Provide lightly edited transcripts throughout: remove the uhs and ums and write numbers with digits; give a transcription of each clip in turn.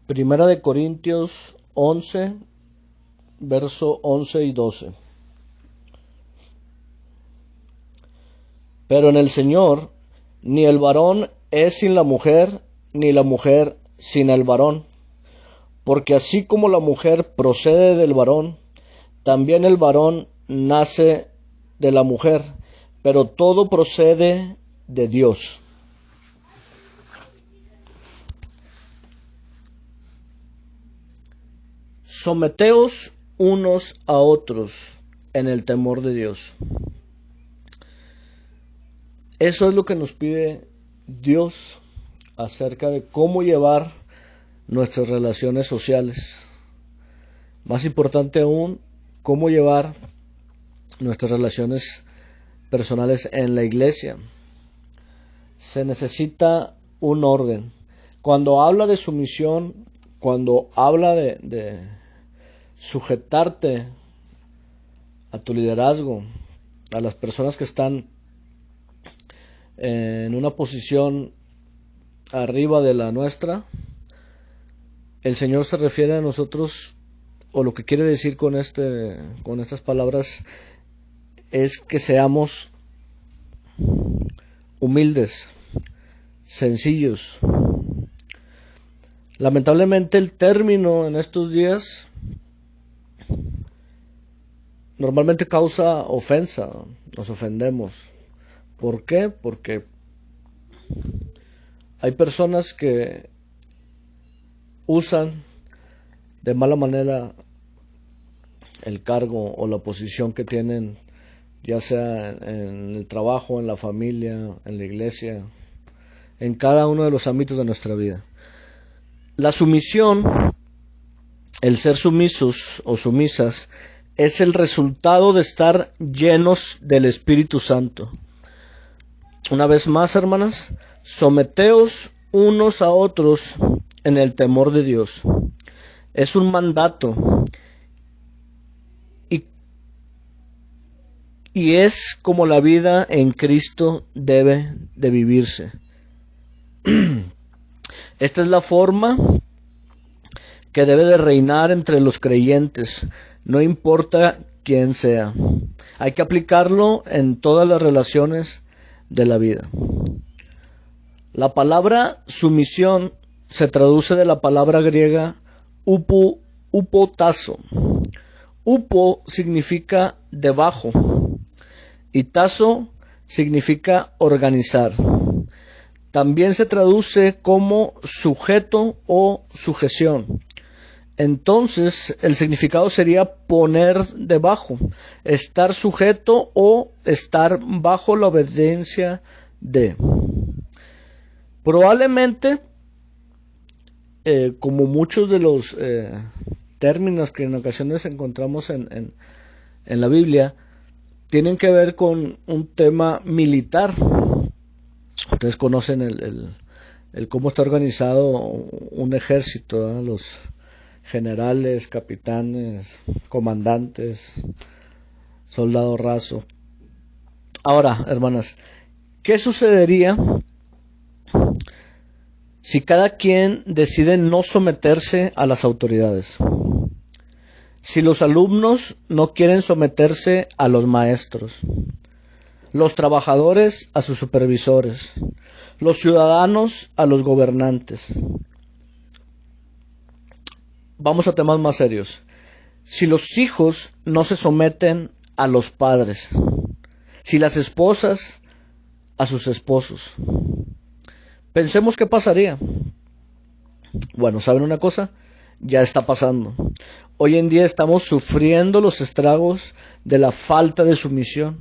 Primera de Corintios 11, verso 11 y 12. Pero en el Señor, ni el varón es sin la mujer, ni la mujer sin el varón. Porque así como la mujer procede del varón, también el varón nace de la mujer, pero todo procede de Dios. Someteos unos a otros en el temor de Dios. Eso es lo que nos pide Dios acerca de cómo llevar nuestras relaciones sociales. Más importante aún, cómo llevar nuestras relaciones personales en la iglesia. Se necesita un orden. Cuando habla de sumisión, cuando habla de sujetarte a tu liderazgo, a las personas que están en una posición arriba de la nuestra, el Señor se refiere a nosotros, o lo que quiere decir con estas palabras es que seamos humildes, sencillos. Lamentablemente el término en estos días normalmente causa ofensa, nos ofendemos. ¿Por qué? Porque hay personas que usan de mala manera el cargo o la posición que tienen, ya sea en el trabajo, en la familia, en la iglesia, en cada uno de los ámbitos de nuestra vida. La sumisión, el ser sumisos o sumisas, es el resultado de estar llenos del Espíritu Santo. Una vez más, hermanas, someteos unos a otros en el temor de Dios. Es un mandato y es como la vida en Cristo debe de vivirse. Esta es la forma que debe de reinar entre los creyentes, no importa quién sea. Hay que aplicarlo en todas las relaciones de la vida. La palabra sumisión se traduce de la palabra griega upotasso. Upo significa debajo y tasso significa organizar. También se traduce como sujeto o sujeción. Entonces, el significado sería poner debajo, estar sujeto o estar bajo la obediencia de. Probablemente, como muchos de los términos que en ocasiones encontramos en la Biblia, tienen que ver con un tema militar. Ustedes conocen el cómo está organizado un ejército, ¿verdad? Los generales, capitanes, comandantes, soldado raso. Ahora, hermanas, ¿qué sucedería si cada quien decide no someterse a las autoridades? Si los alumnos no quieren someterse a los maestros, los trabajadores a sus supervisores, los ciudadanos a los gobernantes. Vamos a temas más serios. Si los hijos no se someten a los padres, si las esposas a sus esposos, pensemos qué pasaría. Bueno, ¿saben una cosa? Ya está pasando. Hoy en día estamos sufriendo los estragos de la falta de sumisión.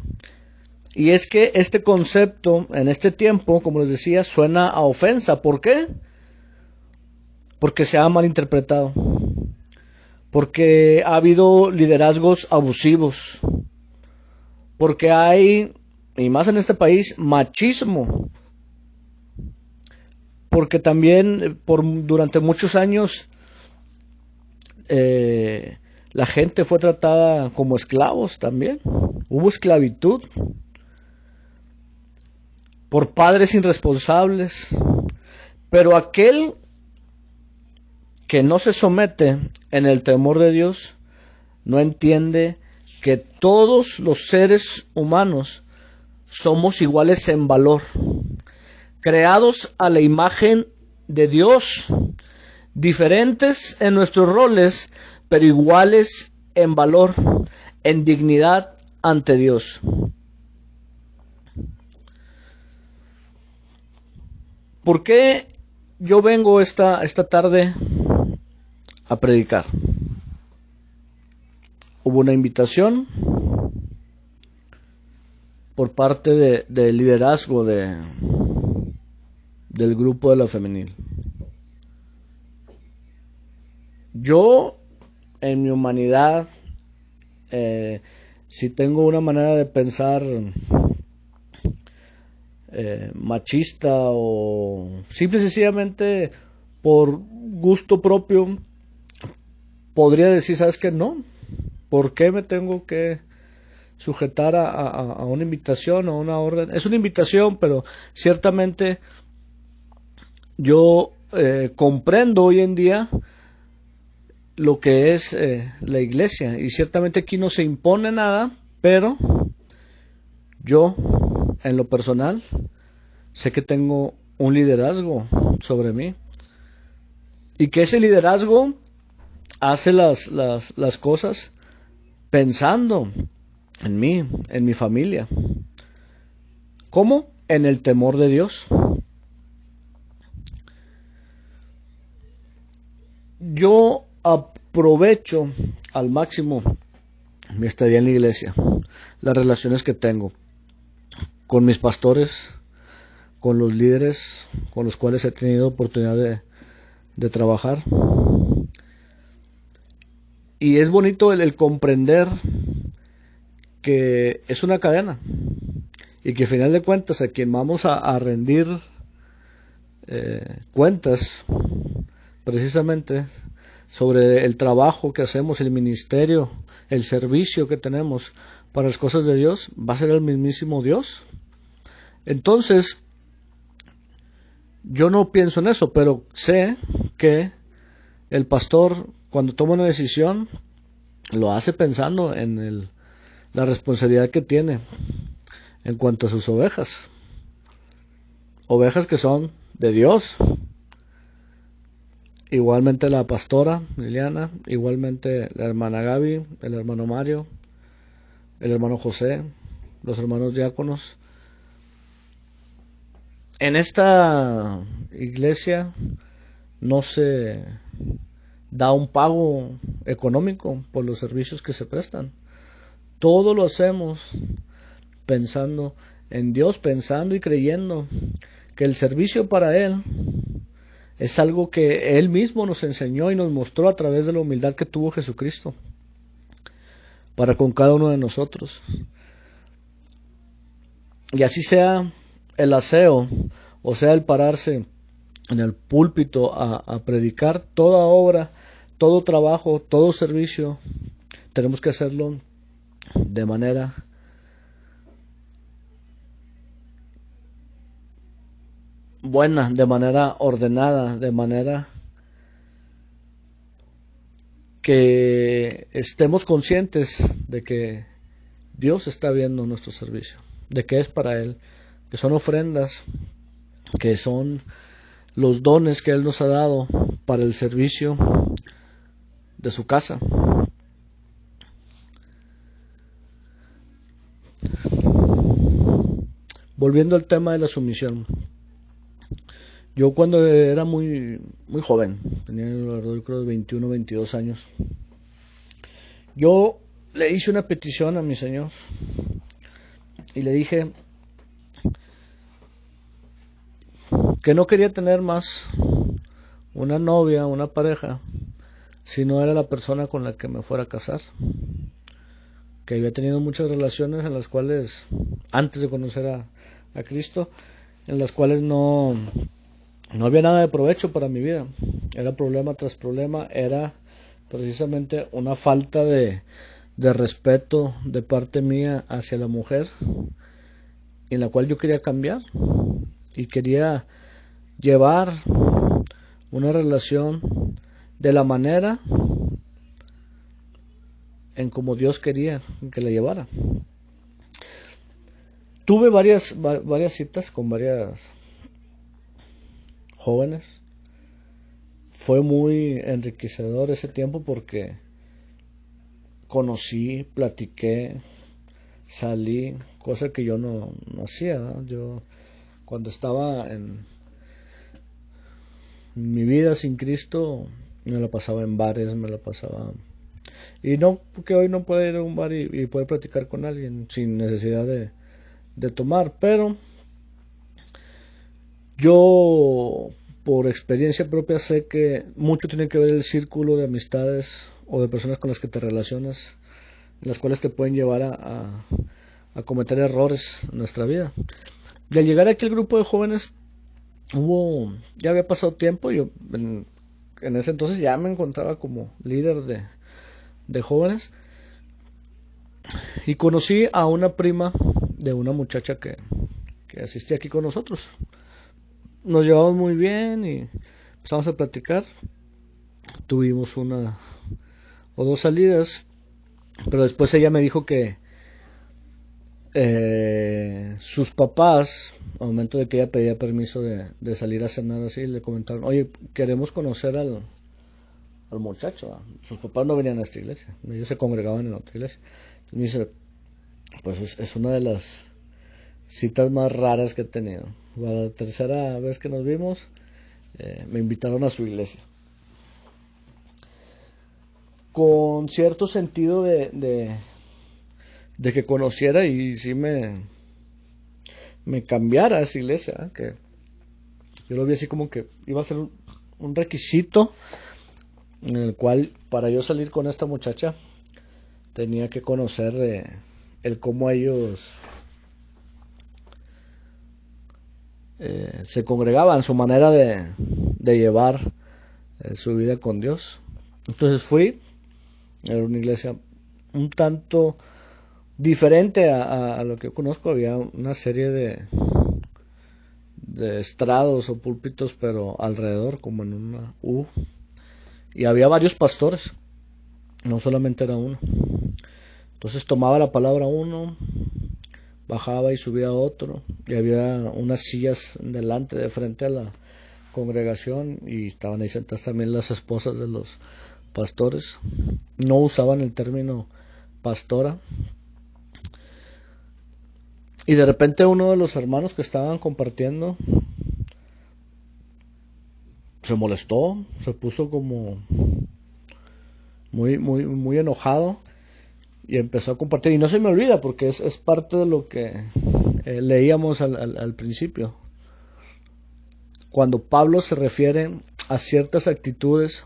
Y es que este concepto en este tiempo, como les decía, suena a ofensa. ¿Por qué? Porque se ha malinterpretado. Porque ha habido liderazgos abusivos. Porque hay, y más en este país, machismo. Porque también durante muchos años la gente fue tratada como esclavos también. Hubo esclavitud por padres irresponsables. Pero aquel que no se somete en el temor de Dios no entiende que todos los seres humanos somos iguales en valor, creados a la imagen de Dios, diferentes en nuestros roles, pero iguales en valor, en dignidad ante Dios. ¿Por qué yo vengo esta tarde a predicar? Hubo una invitación por parte del liderazgo del grupo de la femenil. Yo, en mi humanidad, si tengo una manera de pensar machista o simple y sencillamente por gusto propio, podría decir, ¿sabes qué? No. ¿Por qué me tengo que sujetar a una invitación o a una orden? Es una invitación, pero ciertamente yo comprendo hoy en día lo que es la iglesia, y ciertamente aquí no se impone nada, pero yo, en lo personal, sé que tengo un liderazgo sobre mí, y que ese liderazgo hace las cosas pensando en mí, en mi familia. ¿Cómo? En el temor de Dios. Yo aprovecho al máximo mi estadía en la iglesia, las relaciones que tengo con mis pastores, con los líderes con los cuales he tenido oportunidad de trabajar. Y es bonito el comprender que es una cadena y que al final de cuentas a quien vamos a rendir cuentas precisamente sobre el trabajo que hacemos, el ministerio, el servicio que tenemos para las cosas de Dios, va a ser el mismísimo Dios. Entonces, yo no pienso en eso, pero sé que el pastor, cuando toma una decisión, lo hace pensando en la responsabilidad que tiene en cuanto a sus ovejas que son de Dios. Igualmente la pastora Liliana, igualmente la hermana Gaby, el hermano Mario, el hermano José, los hermanos diáconos. En esta iglesia no se da un pago económico por los servicios que se prestan. Todo lo hacemos pensando en Dios, pensando y creyendo que el servicio para Él es algo que Él mismo nos enseñó y nos mostró a través de la humildad que tuvo Jesucristo para con cada uno de nosotros. Y así sea el aseo, o sea el pararse en el púlpito a predicar, toda obra, todo trabajo, todo servicio, tenemos que hacerlo de manera buena, de manera ordenada, de manera que estemos conscientes de que Dios está viendo nuestro servicio, de que es para Él, que son ofrendas, que son los dones que Él nos ha dado para el servicio de su casa. Volviendo al tema de la sumisión. Yo cuando era muy joven, tenía alrededor creo de 21, 22 años, yo le hice una petición a mi Señor y le dije que no quería tener más una novia, una pareja, si no era la persona con la que me fuera a casar. Que había tenido muchas relaciones en las cuales, antes de conocer a Cristo, en las cuales no había nada de provecho para mi vida. Era problema tras problema, era precisamente una falta de respeto de parte mía hacia la mujer, en la cual yo quería cambiar y quería llevar una relación de la manera en como Dios quería que la llevara. Tuve varias citas con varias jóvenes. Fue muy enriquecedor ese tiempo porque conocí, platiqué, salí, cosa que yo no hacía, ¿no? Yo cuando estaba en mi vida sin Cristo me la pasaba en bares, me la pasaba... Y no, porque hoy no puedo ir a un bar y poder platicar con alguien sin necesidad de tomar, pero yo por experiencia propia sé que mucho tiene que ver el círculo de amistades o de personas con las que te relacionas, las cuales te pueden llevar a cometer errores en nuestra vida. Y al llegar aquí al grupo de jóvenes, ya había pasado tiempo, yo en ese entonces ya me encontraba como líder de jóvenes, y conocí a una prima de una muchacha que asistía aquí con nosotros. Nos llevamos muy bien y empezamos a platicar. Tuvimos una o dos salidas, pero después ella me dijo que sus papás, al momento de que ella pedía permiso de salir a cenar así, le comentaron: oye, queremos conocer al muchacho. Sus papás no venían a esta iglesia, ellos se congregaban en otra iglesia. Entonces me dice: pues es una de las citas más raras que he tenido. La tercera vez que nos vimos, me invitaron a su iglesia. Con cierto sentido de que conociera y sí me cambiara esa iglesia, que yo lo vi así como que iba a ser un requisito en el cual para yo salir con esta muchacha tenía que conocer el cómo ellos se congregaban, su manera de llevar su vida con Dios. Entonces fui, era una iglesia un tanto diferente a lo que yo conozco. Había una serie de estrados o púlpitos, pero alrededor, como en una U, y había varios pastores, no solamente era uno. Entonces tomaba la palabra uno, bajaba y subía otro, y había unas sillas delante, de frente a la congregación, y estaban ahí sentadas también las esposas de los pastores. No usaban el término pastora. Y de repente uno de los hermanos que estaban compartiendo se molestó, se puso como muy enojado y empezó a compartir. Y no se me olvida porque es parte de lo que leíamos al principio. Cuando Pablo se refiere a ciertas actitudes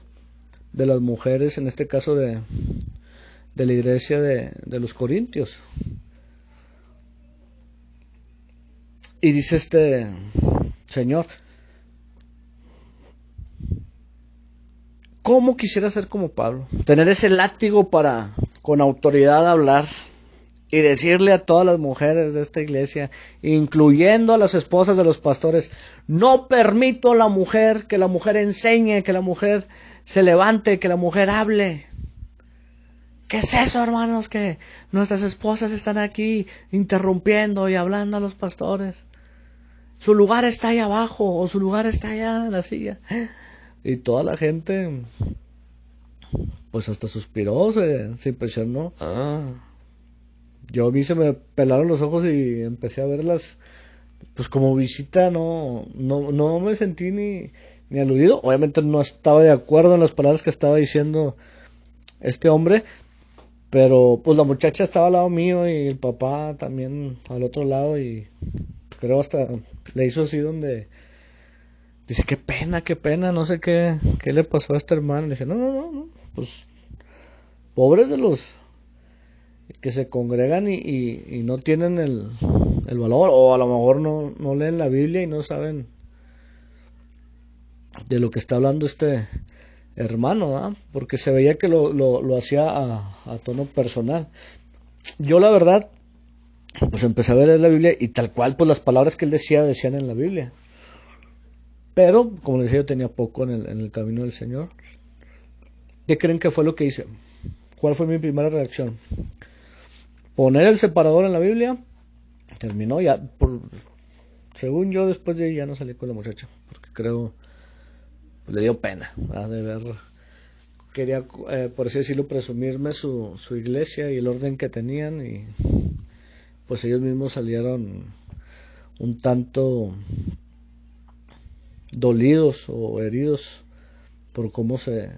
de las mujeres, en este caso de la iglesia de los Corintios. Y dice este señor: ¿cómo quisiera ser como Pablo? Tener ese látigo para con autoridad hablar y decirle a todas las mujeres de esta iglesia, incluyendo a las esposas de los pastores: no permito a la mujer, que la mujer enseñe, que la mujer se levante, que la mujer hable. ¿Qué es eso, hermanos? Que nuestras esposas están aquí interrumpiendo y hablando a los pastores. Su lugar está ahí abajo, o su lugar está allá en la silla. Y toda la gente, pues hasta suspiró, se impresionó. Yo a mí se me pelaron los ojos y empecé a verlas, pues como visita. No me sentí ni aludido. Obviamente no estaba de acuerdo en las palabras que estaba diciendo este hombre, pero pues la muchacha estaba al lado mío y el papá también al otro lado, y creo hasta le hizo así donde dice: qué pena, no sé qué le pasó a este hermano. Le dije: no, pues pobres de los que se congregan y no tienen el valor, o a lo mejor no leen la Biblia y no saben de lo que está hablando este hermano, ¿eh? Porque se veía que lo hacía a tono personal. Yo la verdad, pues empecé a ver la Biblia y tal cual, pues las palabras que él decían en la Biblia. Pero, como les decía, yo tenía poco en el camino del Señor. ¿Qué creen que fue lo que hice? ¿Cuál fue mi primera reacción? Poner el separador en la Biblia. Terminó ya. Según yo, después de ahí ya no salí con la muchacha. Porque creo, pues, le dio pena, ¿verdad? De ver. Quería, por así decirlo, presumirme su iglesia y el orden que tenían. Y pues ellos mismos salieron un tanto dolidos o heridos por cómo se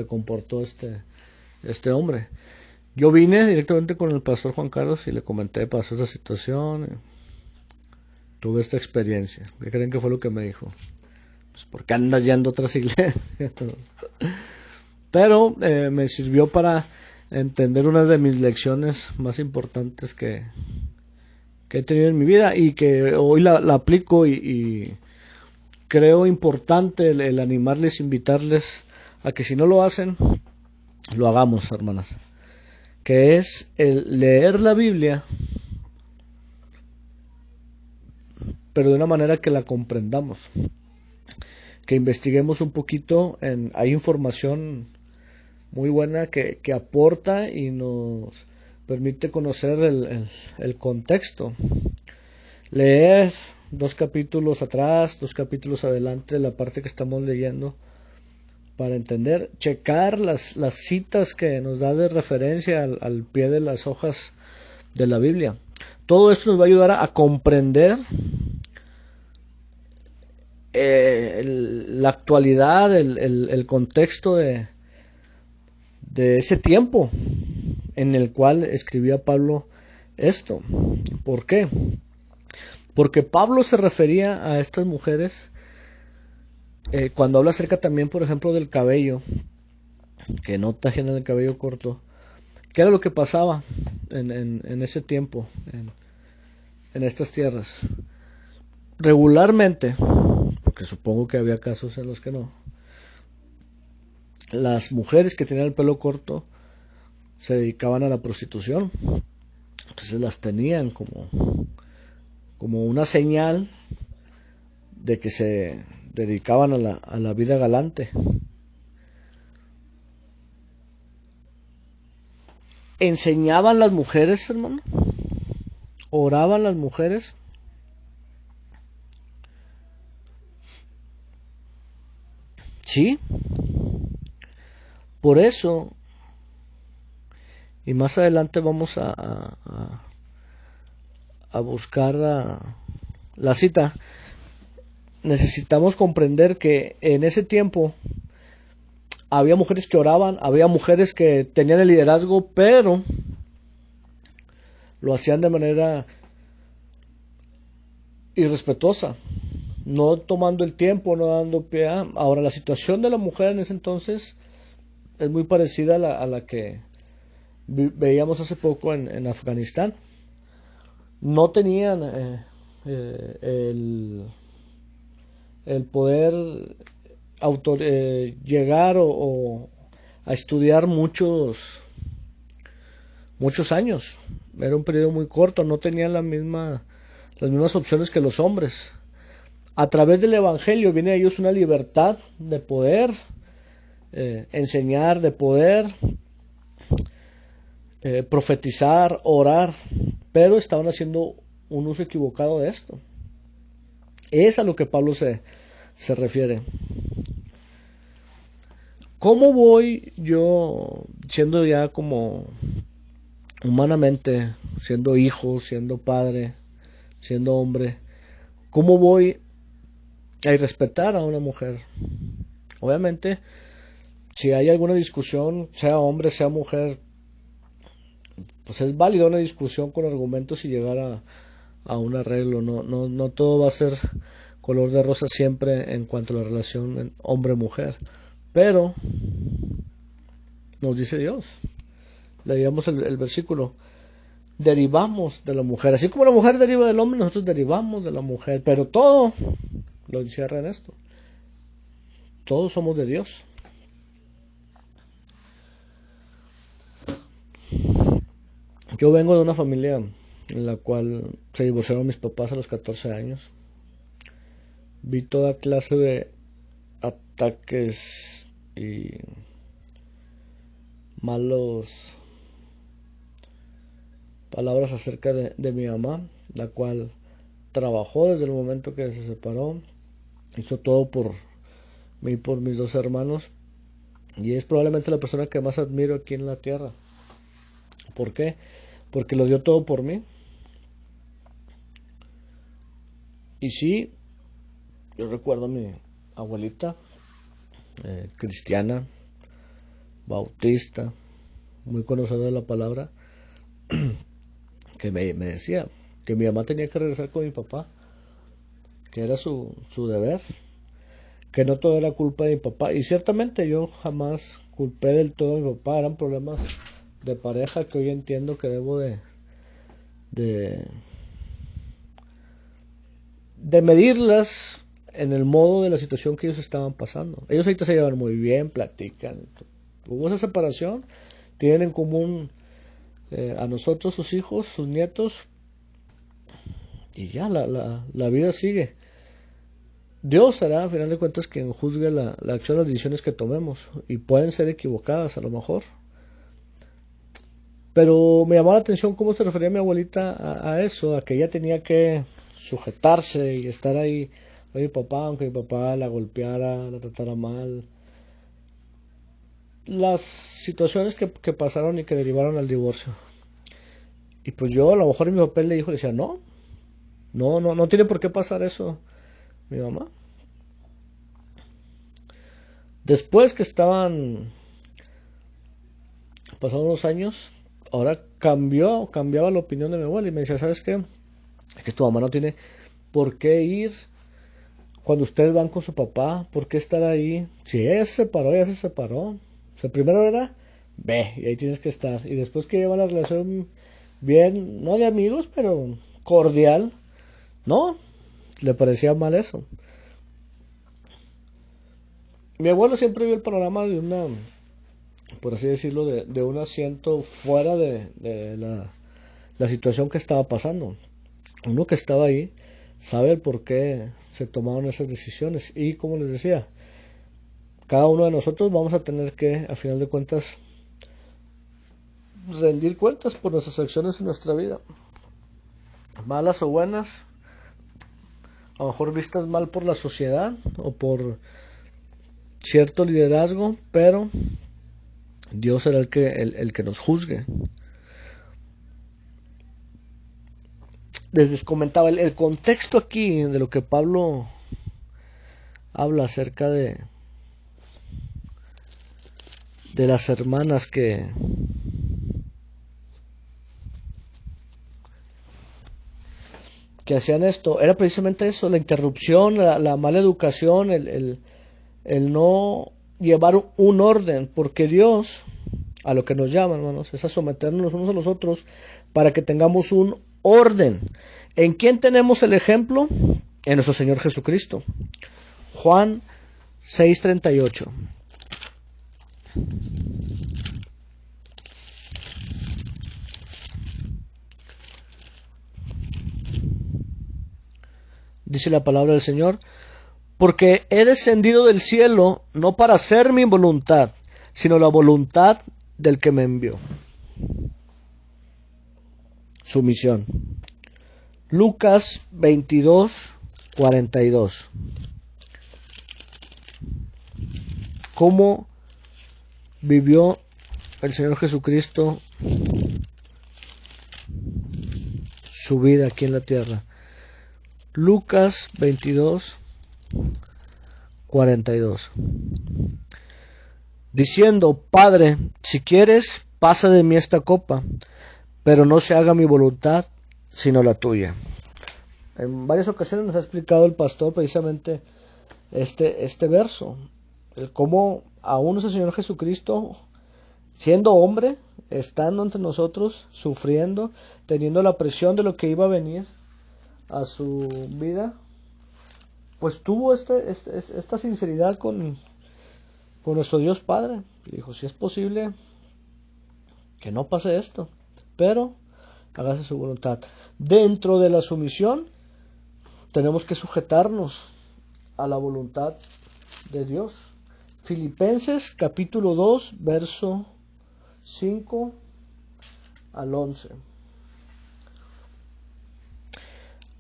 comportó este hombre. Yo vine directamente con el pastor Juan Carlos y le comenté, pasó esta situación, tuve esta experiencia. ¿Qué creen que fue lo que me dijo? Pues, ¿por qué andas yendo a otras iglesias? Pero me sirvió para entender una de mis lecciones más importantes que he tenido en mi vida y que hoy la aplico y creo importante el animarles, invitarles a que si no lo hacen, lo hagamos, hermanas. Que es el leer la Biblia, pero de una manera que la comprendamos. Que investiguemos un poquito. Hay información muy buena que aporta y nos permite conocer el contexto. Leer 2 capítulos atrás, 2 capítulos adelante, la parte que estamos leyendo, para entender, checar las citas que nos da de referencia al pie de las hojas de la Biblia. Todo esto nos va a ayudar a comprender la actualidad, el contexto de ese tiempo en el cual escribía Pablo esto. ¿Por qué? Porque Pablo se refería a estas mujeres cuando habla acerca también, por ejemplo, del cabello, que no tajen el cabello corto. ¿Qué era lo que pasaba en ese tiempo, en estas tierras? Regularmente, porque supongo que había casos en los que no, las mujeres que tenían el pelo corto se dedicaban a la prostitución. Entonces las tenían como una señal de que se dedicaban a la vida galante. ¿Enseñaban las mujeres, hermano? ¿Oraban las mujeres? Sí. Por eso, y más adelante vamos a buscar la cita, necesitamos comprender que en ese tiempo había mujeres que oraban, había mujeres que tenían el liderazgo, pero lo hacían de manera irrespetuosa, no tomando el tiempo, no dando pie. Ahora, la situación de la mujer en ese entonces es muy parecida a la que veíamos hace poco en Afganistán. No tenían el poder llegar o a estudiar muchos años. Era un periodo muy corto, no tenían las mismas opciones que los hombres. A través del Evangelio viene a ellos una libertad de poder enseñar, de poder profetizar, orar, pero estaban haciendo un uso equivocado de esto. Es a lo que Pablo se refiere. ¿Cómo voy yo, siendo ya como humanamente, siendo hijo, siendo padre, siendo hombre, cómo voy a respetar a una mujer? Obviamente, si hay alguna discusión, sea hombre, sea mujer, pues es válida una discusión con argumentos y llegar a un arreglo. No todo va a ser color de rosa siempre en cuanto a la relación hombre-mujer. Pero nos dice Dios, leíamos el versículo, derivamos de la mujer, así como la mujer deriva del hombre, nosotros derivamos de la mujer, pero todo lo encierra en esto. Todos somos de Dios. Yo vengo de una familia en la cual se divorciaron mis papás a los 14 años. Vi toda clase de ataques y malos palabras acerca de mi mamá, la cual trabajó desde el momento que se separó, hizo todo por mí y por mis dos hermanos, y es probablemente la persona que más admiro aquí en la tierra. ¿Por qué? Porque lo dio todo por mí. Y sí, yo recuerdo a mi abuelita, cristiana, bautista, muy conocedora de la palabra, que me decía que mi mamá tenía que regresar con mi papá, que era su deber, que no todo era culpa de mi papá. Y ciertamente yo jamás culpé del todo a mi papá, eran problemas de pareja que hoy entiendo que debo de medirlas en el modo de la situación que ellos estaban pasando. Ellos ahorita se llevan muy bien, platican. Hubo esa separación, tienen en común a nosotros, sus hijos, sus nietos, y ya la vida sigue. Dios será, a final de cuentas, quien juzgue la acción, las decisiones que tomemos, y pueden ser equivocadas a lo mejor. Pero me llamó la atención cómo se refería mi abuelita a eso, a que ella tenía que sujetarse y estar ahí a mi papá, aunque mi papá la golpeara, la tratara mal. Las situaciones que pasaron y que derivaron al divorcio. Y pues yo a lo mejor mi papá le dijo, le decía, no tiene por qué pasar eso, mi mamá. Después que estaban pasando unos años, ahora cambiaba la opinión de mi abuela y me decía, ¿sabes qué? Es que tu mamá no tiene por qué ir cuando ustedes van con su papá, ¿por qué estar ahí? Si ella se separó, ella se separó. O sea, primero era, ve, y ahí tienes que estar. Y después que lleva la relación bien, no de amigos, pero cordial, no, le parecía mal eso. Mi abuelo siempre vio el panorama de una, por así decirlo, de un asiento fuera de la situación que estaba pasando. Uno que estaba ahí sabe el por qué se tomaron esas decisiones. Y como les decía, cada uno de nosotros vamos a tener que, a final de cuentas, rendir cuentas por nuestras acciones en nuestra vida. Malas o buenas, a lo mejor vistas mal por la sociedad o por cierto liderazgo, pero Dios será el que nos juzgue. Les comentaba el contexto aquí de lo que Pablo habla acerca de las hermanas que hacían esto, era precisamente eso, la interrupción, la mala educación, el no llevar un orden, porque Dios a lo que nos llama, hermanos, es a someternos los unos a los otros para que tengamos un orden. ¿En quién tenemos el ejemplo? En nuestro Señor Jesucristo. Juan 6:38. Dice la palabra del Señor, porque he descendido del cielo no para hacer mi voluntad, sino la voluntad del que me envió. Su misión. Lucas 22:42. ¿Cómo vivió el Señor Jesucristo su vida aquí en la tierra? Lucas 22:42. Diciendo, Padre, si quieres, pasa de mí esta copa, pero no se haga mi voluntad, sino la tuya. En varias ocasiones nos ha explicado el pastor precisamente este verso, el cómo aún nuestro Señor Jesucristo, siendo hombre, estando entre nosotros, sufriendo, teniendo la presión de lo que iba a venir a su vida, pues tuvo esta sinceridad con nuestro Dios Padre. Y dijo, si es posible que no pase esto, pero hágase su voluntad. Dentro de la sumisión tenemos que sujetarnos a la voluntad de Dios. Filipenses capítulo 2, verso 5 al 11.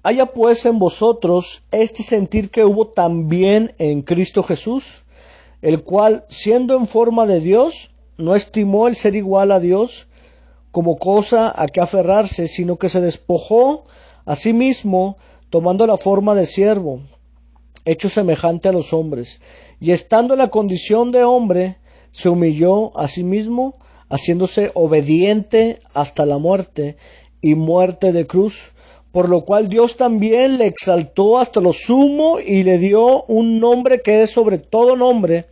Haya pues en vosotros este sentir que hubo también en Cristo Jesús, el cual, siendo en forma de Dios, no estimó el ser igual a Dios como cosa a que aferrarse, sino que se despojó a sí mismo, tomando la forma de siervo, hecho semejante a los hombres, y estando en la condición de hombre, se humilló a sí mismo, haciéndose obediente hasta la muerte, y muerte de cruz, por lo cual Dios también le exaltó hasta lo sumo y le dio un nombre que es sobre todo nombre,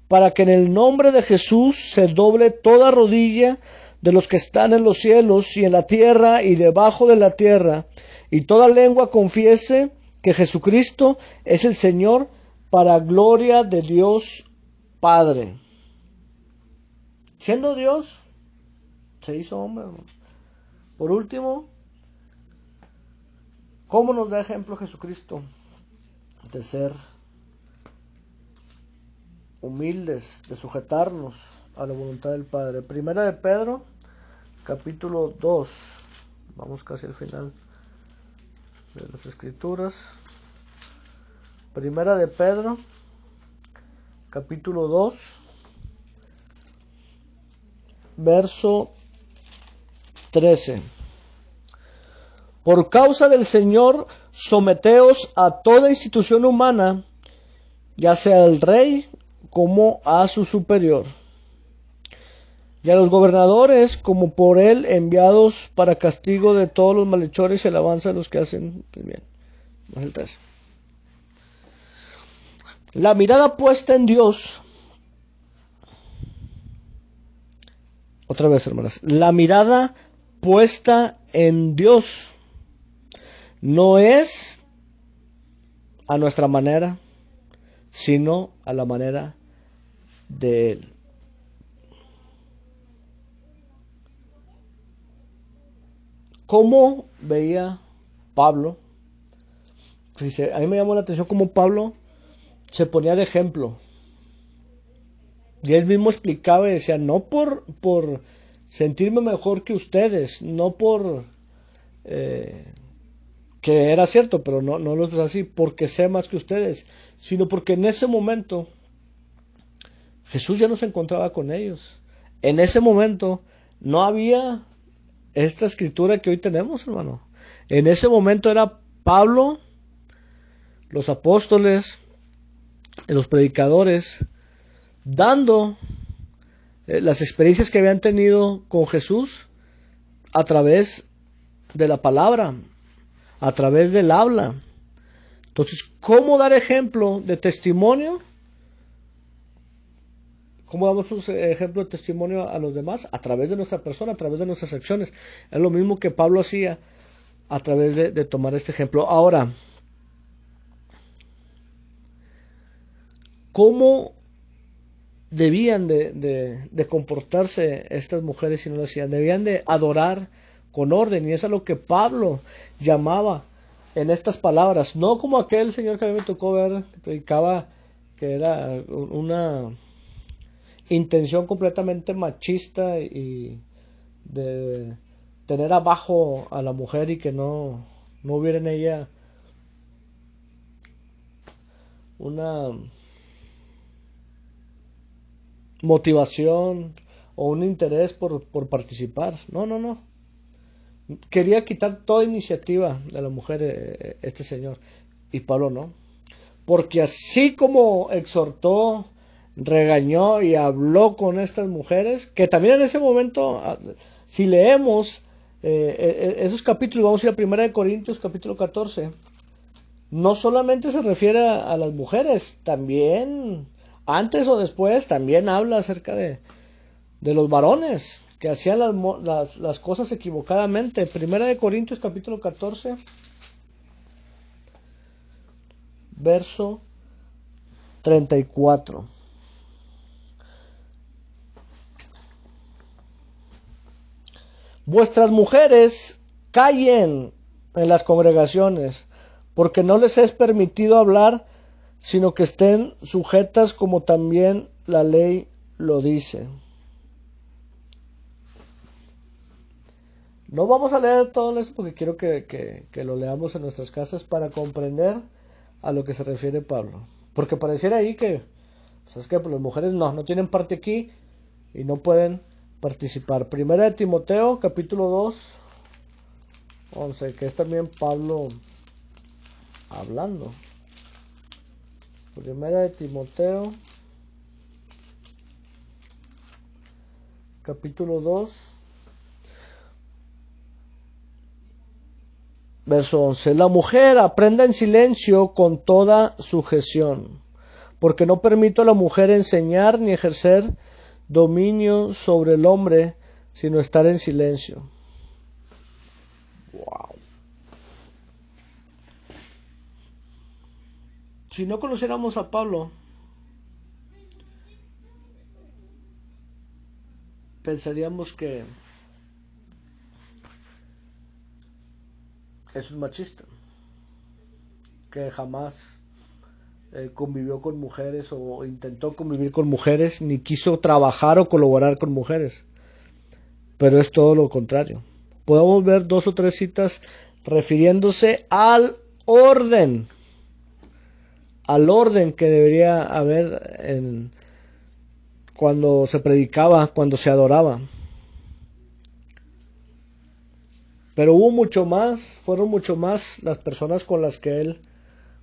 para que en el nombre de Jesús se doble toda rodilla de los que están en los cielos y en la tierra y debajo de la tierra, y toda lengua confiese que Jesucristo es el Señor, para gloria de Dios Padre. Siendo Dios, se hizo hombre. Por último, ¿cómo nos da ejemplo Jesucristo de ser humildes, de sujetarnos a la voluntad del Padre? Primera de Pedro, capítulo 2. Vamos casi al final de las Escrituras. Primera de Pedro, capítulo 2, verso 13. Por causa del Señor, someteos a toda institución humana, ya sea al rey como a su superior, y a los gobernadores como por él enviados para castigo de todos los malhechores y alabanza de los que hacen el bien. El 13. La mirada puesta en Dios. Otra vez, hermanas. La mirada puesta en Dios no es a nuestra manera, sino a la manera de Él. ¿Cómo veía Pablo? Fíjese, a mí me llamó la atención cómo Pablo se ponía de ejemplo. Y él mismo explicaba y decía, no por sentirme mejor que ustedes, no por que era cierto, pero no lo es así, porque sé más que ustedes, sino porque en ese momento Jesús ya no se encontraba con ellos. En ese momento no había esta escritura que hoy tenemos, hermano. En ese momento era Pablo, los apóstoles, los predicadores, dando las experiencias que habían tenido con Jesús a través de la palabra, a través del habla. Entonces, ¿cómo dar ejemplo de testimonio? ¿Cómo damos ejemplo de testimonio a los demás? A través de nuestra persona, a través de nuestras acciones. Es lo mismo que Pablo hacía a través de tomar este ejemplo. Ahora, ¿cómo debían de comportarse estas mujeres si no lo hacían? Debían de adorar con orden, y eso es lo que Pablo llamaba en estas palabras, no como aquel señor que a mí me tocó ver, que predicaba que era una intención completamente machista y de tener abajo a la mujer y que no hubiera en ella una motivación o un interés por participar. No. Quería quitar toda iniciativa de la mujer este señor, y Pablo no. Porque así como exhortó, regañó y habló con estas mujeres, que también en ese momento, si leemos esos capítulos, vamos a ir a 1 Corintios capítulo 14, no solamente se refiere a las mujeres, también antes o después también habla acerca de los varones que hacían las cosas equivocadamente. 1 Corintios capítulo 14, verso 34. Vuestras mujeres callen en las congregaciones, porque no les es permitido hablar, sino que estén sujetas como también la ley lo dice. No vamos a leer todo esto porque quiero que lo leamos en nuestras casas para comprender a lo que se refiere Pablo. Porque pareciera ahí que, ¿sabes qué? Pues las mujeres no tienen parte aquí y no pueden participar. Primera de Timoteo, capítulo 2, 11, que es también Pablo hablando. Primera de Timoteo, capítulo 2, verso 11. La mujer aprenda en silencio con toda sujeción, porque no permito a la mujer enseñar ni ejercer dominio sobre el hombre, sino estar en silencio. Wow. Si no conociéramos a Pablo, pensaríamos que es un machista, que jamás convivió con mujeres o intentó convivir con mujeres, ni quiso trabajar o colaborar con mujeres. Pero es todo lo contrario. Podemos ver 2 o 3 citas refiriéndose al orden que debería haber cuando se predicaba, cuando se adoraba. Pero fueron mucho más las personas con las que él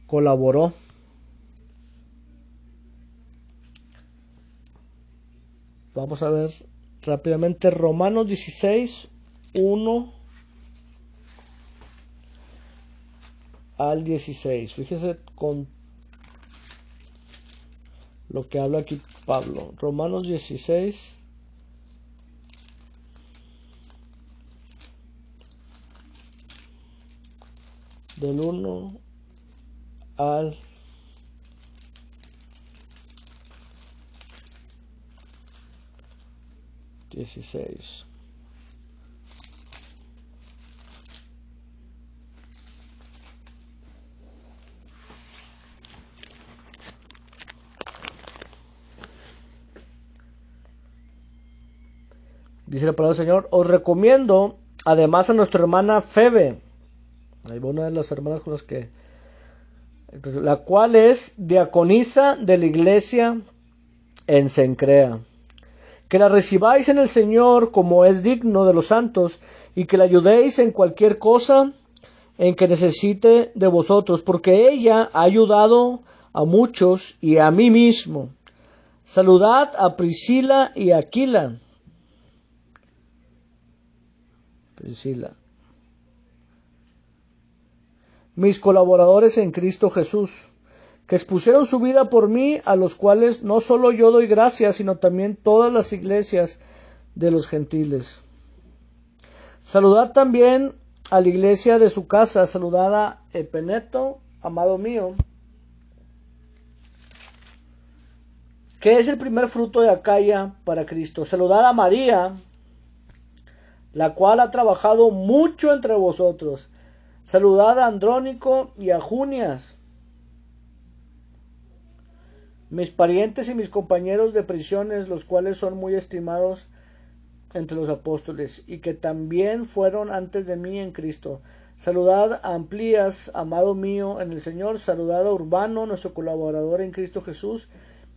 colaboró. Vamos a ver rápidamente Romanos 16, 1 al 16. Fíjese con lo que habla aquí Pablo. Romanos 16, del 1 al 16. Dice la palabra del Señor: os recomiendo además a nuestra hermana Febe, ahí va una de las hermanas con las que, la cual es diaconisa de la iglesia en Cencrea, que la recibáis en el Señor como es digno de los santos, y que la ayudéis en cualquier cosa en que necesite de vosotros, porque ella ha ayudado a muchos y a mí mismo. Saludad a Priscila y a Aquila. Mis colaboradores en Cristo Jesús, que expusieron su vida por mí, a los cuales no solo yo doy gracias, sino también todas las iglesias de los gentiles. Saludad también a la iglesia de su casa. Saludad a Epeneto, amado mío, que es el primer fruto de Acaya para Cristo. Saludad a María, la cual ha trabajado mucho entre vosotros. Saludad a Andrónico y a Junias, mis parientes y mis compañeros de prisiones, los cuales son muy estimados entre los apóstoles, y que también fueron antes de mí en Cristo. Saludad a Amplías, amado mío en el Señor. Saludad a Urbano, nuestro colaborador en Cristo Jesús,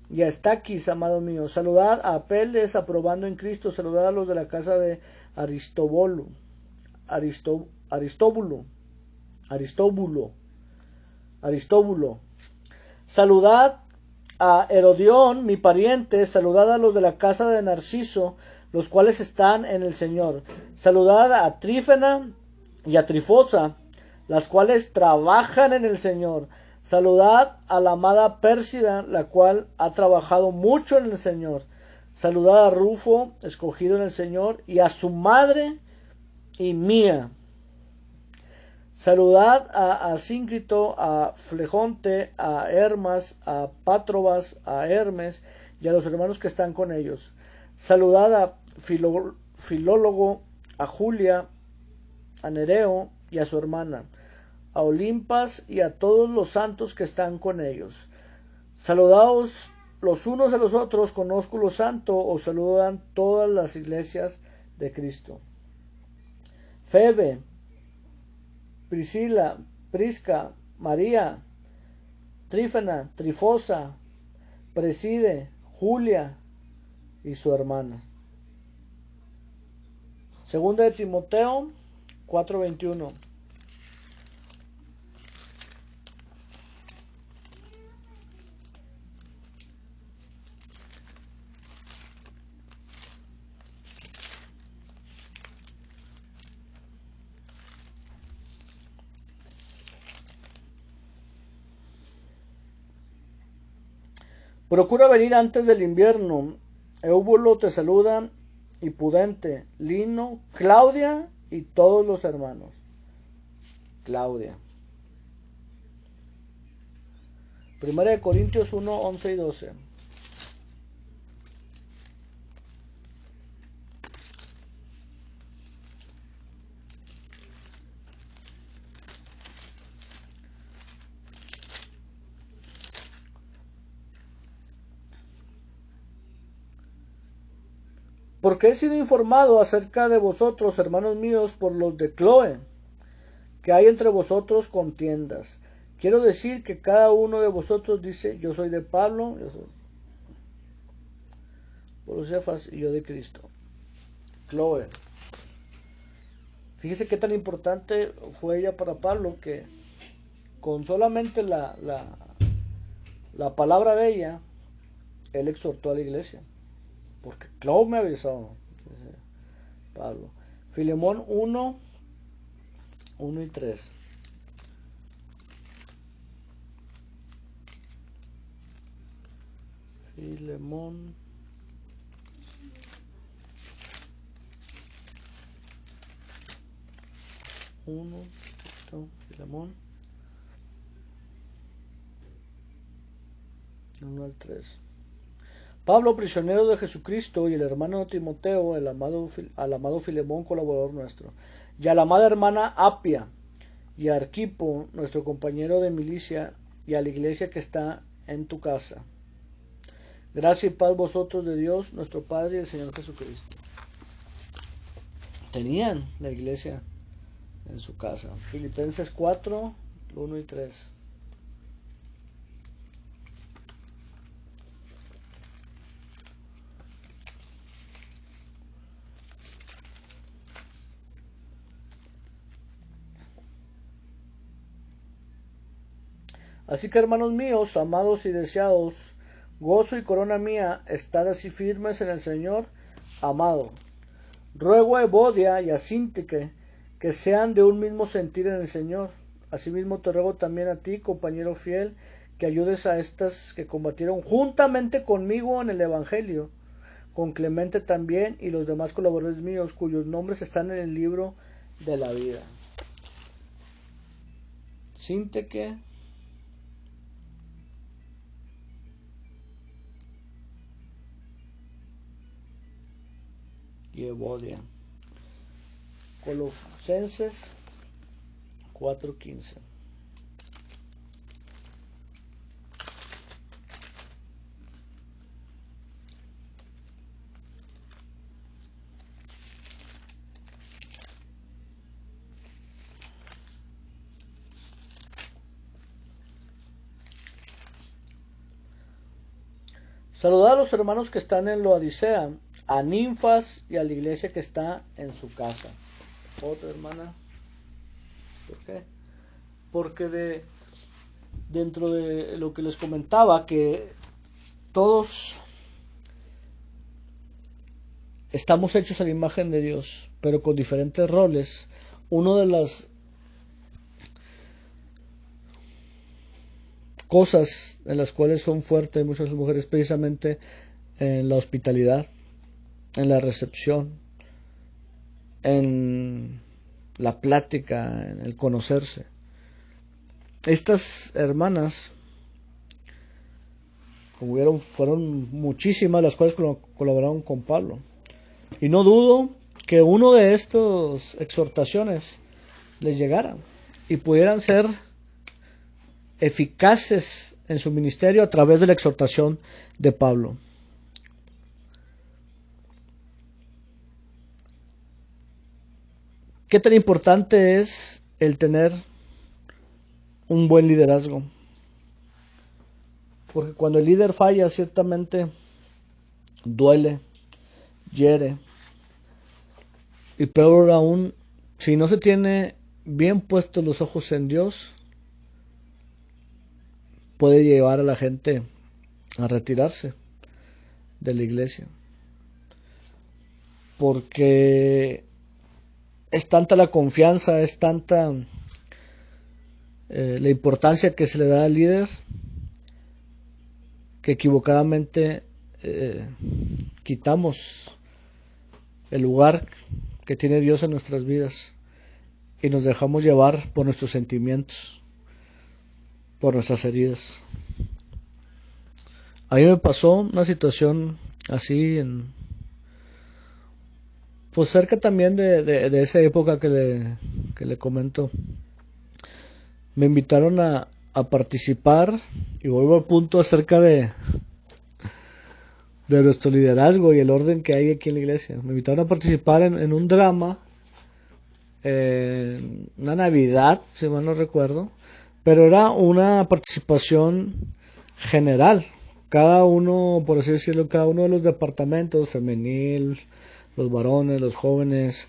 y a Estaquis, amado mío. Saludad a Apeles, aprobando en Cristo. Saludad a los de la casa de Aristóbulo. Saludad a Herodión, mi pariente. Saludad a los de la casa de Narciso, los cuales están en el Señor. Saludad a Trífena y a Trifosa, las cuales trabajan en el Señor. Saludad a la amada Pérsida, la cual ha trabajado mucho en el Señor. Saludad a Rufo, escogido en el Señor, y a su madre y mía. Saludad a Asíncrito, a Flegonte, a Hermas, a Pátrobas, a Hermes y a los hermanos que están con ellos. Saludad a Filólogo, a Julia, a Nereo y a su hermana, a Olimpas y a todos los santos que están con ellos. Saludaos los unos a los otros con ósculo santo. Os saludan todas las iglesias de Cristo. Febe, Priscila, Prisca, María, Trífena, Trifosa, Preside, Julia y su hermana. Segunda de Timoteo 4:21. Procura venir antes del invierno. Eubulo te saluda, y Pudente, Lino, Claudia y todos los hermanos. Claudia. 1 Corintios 1:11 y 12. Porque he sido informado acerca de vosotros, hermanos míos, por los de Cloe, que hay entre vosotros contiendas. Quiero decir que cada uno de vosotros dice, yo soy de Pablo, yo soy de Cefas y yo de Cristo. Cloe. Fíjese qué tan importante fue ella para Pablo, que con solamente la palabra de ella, él exhortó a la iglesia. Porque Cloe me avisó, dice Pablo. Filemón 1:1 y 3. Filemón 1, Filemón 1 al 3. Pablo, prisionero de Jesucristo, y el hermano Timoteo, al amado Filemón, colaborador nuestro, y a la amada hermana Apia, y a Arquipo, nuestro compañero de milicia, y a la iglesia que está en tu casa. Gracia y paz vosotros de Dios, nuestro Padre y del Señor Jesucristo. Tenían la iglesia en su casa. Filipenses 4:1 y 3. Así que, hermanos míos, amados y deseados, gozo y corona mía, estad así firmes en el Señor, amado. Ruego a Evodia y a Síntique que sean de un mismo sentir en el Señor. Asimismo te ruego también a ti, compañero fiel, que ayudes a estas que combatieron juntamente conmigo en el Evangelio, con Clemente también y los demás colaboradores míos, cuyos nombres están en el libro de la vida. Síntique y Evodia. Colosenses 4:15. Saludad a los hermanos que están en Laodicea, a Ninfas y a la iglesia que está en su casa. Otra hermana. ¿Por qué? Porque dentro de lo que les comentaba, que todos estamos hechos a la imagen de Dios, pero con diferentes roles. Una de las cosas en las cuales son fuertes muchas mujeres precisamente en la hospitalidad, en la recepción, en la plática, en el conocerse. Estas hermanas, fueron muchísimas las cuales colaboraron con Pablo, y no dudo que uno de estas exhortaciones les llegara y pudieran ser eficaces en su ministerio a través de la exhortación de Pablo. ¿Qué tan importante es el tener un buen liderazgo? Porque cuando el líder falla, ciertamente duele, hiere. Y peor aún, si no se tiene bien puestos los ojos en Dios, puede llevar a la gente a retirarse de la iglesia. Porque es tanta la confianza, es tanta la importancia que se le da al líder, que equivocadamente quitamos el lugar que tiene Dios en nuestras vidas y nos dejamos llevar por nuestros sentimientos, por nuestras heridas. A mí me pasó una situación así pues cerca también de esa época que le comento. Me invitaron a participar, y vuelvo al punto acerca de nuestro liderazgo y el orden que hay aquí en la iglesia. Me invitaron a participar en un drama, una Navidad, si mal no recuerdo, pero era una participación general. Cada uno, por así decirlo, cada uno de los departamentos, femenil, los varones, los jóvenes,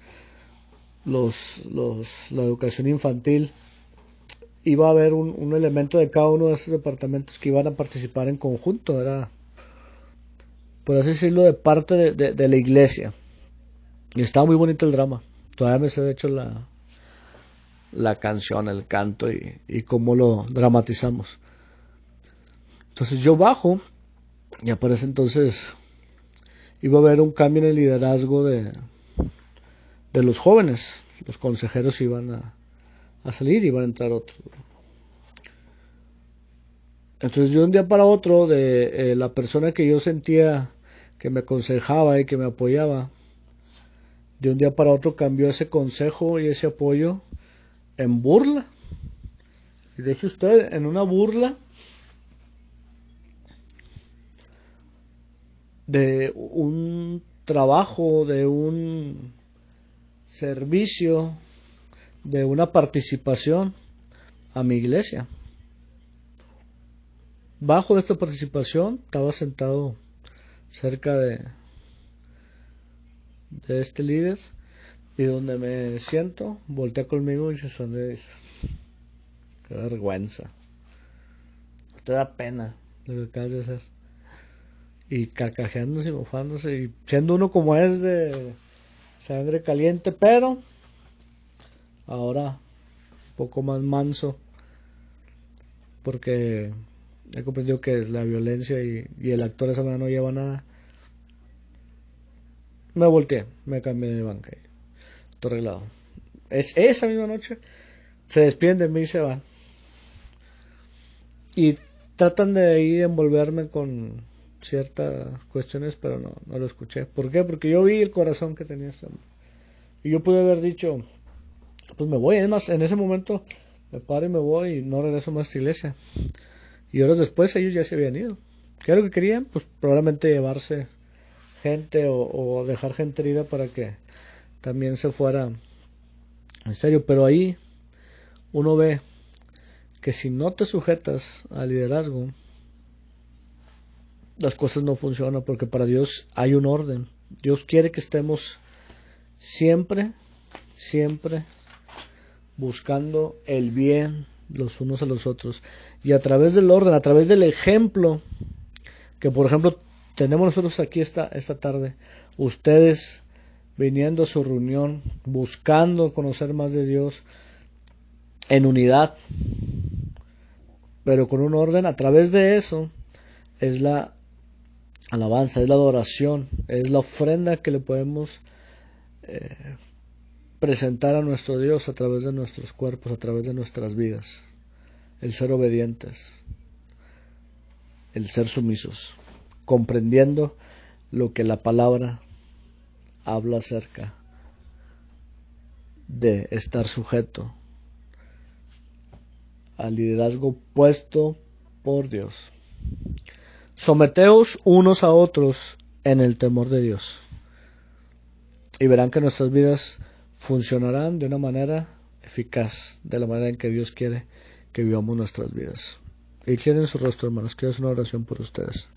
la educación infantil, iba a haber un elemento de cada uno de esos departamentos que iban a participar en conjunto. Era, por así decirlo, de parte de la iglesia. Y estaba muy bonito el drama. Todavía me sé de hecho la canción, el canto y cómo lo dramatizamos. Entonces yo bajo y aparece entonces, iba a haber un cambio en el liderazgo de los jóvenes. Los consejeros iban a salir y iban a entrar otros. Entonces yo de un día para otro, de la persona que yo sentía que me aconsejaba y que me apoyaba, de un día para otro cambió ese consejo y ese apoyo en burla. Y deje usted, en una burla de un trabajo, de un servicio, de una participación a mi iglesia. Bajo de esta participación estaba sentado cerca de este líder, y donde me siento, voltea conmigo y se sonríe y dice: qué vergüenza, te da pena lo que acabas de hacer. Y carcajeándose y mofándose, y siendo uno como es de sangre caliente, pero ahora un poco más manso, porque he comprendido que la violencia y el actor de esa manera no lleva nada. Me volteé, me cambié de banca y todo arreglado. Esa misma noche se despiden de mí y se van. Y tratan de ahí envolverme con ciertas cuestiones, pero no lo escuché. ¿Por qué? Porque yo vi el corazón que tenía este hombre. Y yo pude haber dicho, pues me voy. Es más, en ese momento me paro y me voy y no regreso más a esta iglesia. Y horas después ellos ya se habían ido. ¿Qué era lo que querían? Pues probablemente llevarse gente o dejar gente herida para que también se fuera en serio. Pero ahí uno ve que si no te sujetas al liderazgo, las cosas no funcionan, porque para Dios hay un orden. Dios quiere que estemos siempre buscando el bien los unos a los otros, y a través del orden, a través del ejemplo que por ejemplo tenemos nosotros aquí esta tarde, ustedes viniendo a su reunión, buscando conocer más de Dios en unidad, pero con un orden. A través de eso es la alabanza, es la adoración, es la ofrenda que le podemos presentar a nuestro Dios a través de nuestros cuerpos, a través de nuestras vidas. El ser obedientes, el ser sumisos, comprendiendo lo que la palabra habla acerca de estar sujeto al liderazgo puesto por Dios. Someteos unos a otros en el temor de Dios, y verán que nuestras vidas funcionarán de una manera eficaz, de la manera en que Dios quiere que vivamos nuestras vidas. Y quieren su rostro, hermanos, quiero hacer una oración por ustedes.